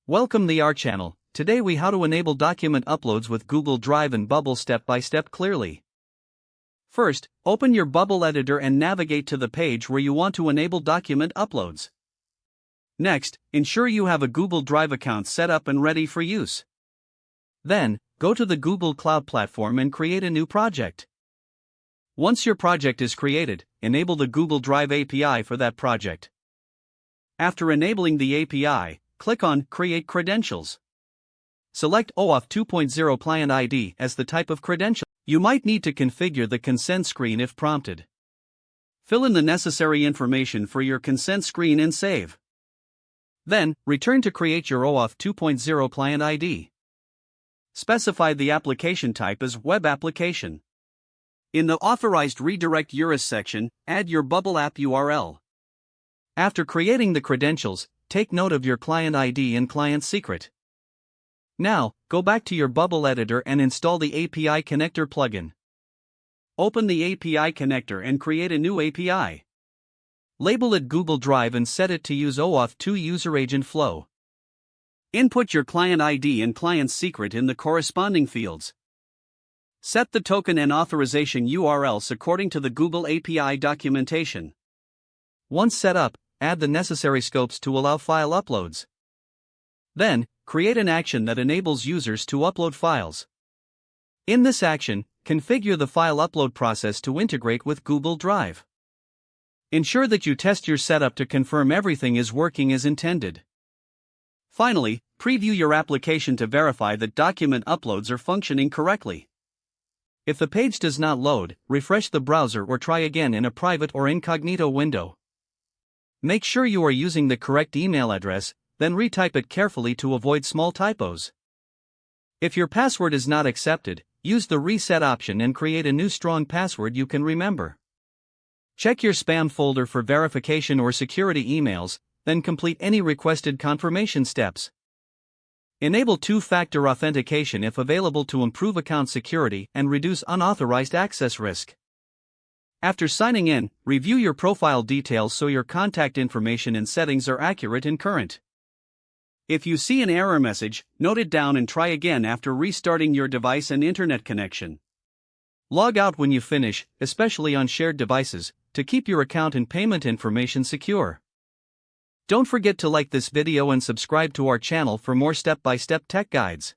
Welcome to our channel. Today we how to enable document uploads with Google Drive and Bubble step by step clearly. First, open your Bubble editor and navigate to the page where you want to enable document uploads. Next, ensure you have a Google Drive account set up and ready for use. Then, go to the Google Cloud Platform and create a new project. Once your project is created, enable the Google Drive API for that project. After enabling the API, click on Create Credentials. Select OAuth 2.0 Client ID as the type of credential. You might need to configure the consent screen if prompted. Fill in the necessary information for your consent screen and save. Then, return to create your OAuth 2.0 Client ID. Specify the application type as Web Application. In the Authorized Redirect URL section, add your Bubble app URL. After creating the credentials, take note of your client ID and client secret. Now, go back to your Bubble editor and install the API Connector plugin. Open the API Connector and create a new API. Label it Google Drive and set it to use OAuth 2 User Agent Flow. Input your client ID and client secret in the corresponding fields. Set the token and authorization URLs according to the Google API documentation. Once set up, add the necessary scopes to allow file uploads. Then, create an action that enables users to upload files. In this action, configure the file upload process to integrate with Google Drive. Ensure that you test your setup to confirm everything is working as intended. Finally, preview your application to verify that document uploads are functioning correctly. If the page does not load, refresh the browser or try again in a private or incognito window. Make sure you are using the correct email address, then retype it carefully to avoid small typos. If your password is not accepted, use the reset option and create a new strong password you can remember. Check your spam folder for verification or security emails, then complete any requested confirmation steps. Enable two-factor authentication if available to improve account security and reduce unauthorized access risk. After signing in, review your profile details so your contact information and settings are accurate and current. If you see an error message, note it down and try again after restarting your device and internet connection. Log out when you finish, especially on shared devices, to keep your account and payment information secure. Don't forget to like this video and subscribe to our channel for more step-by-step tech guides.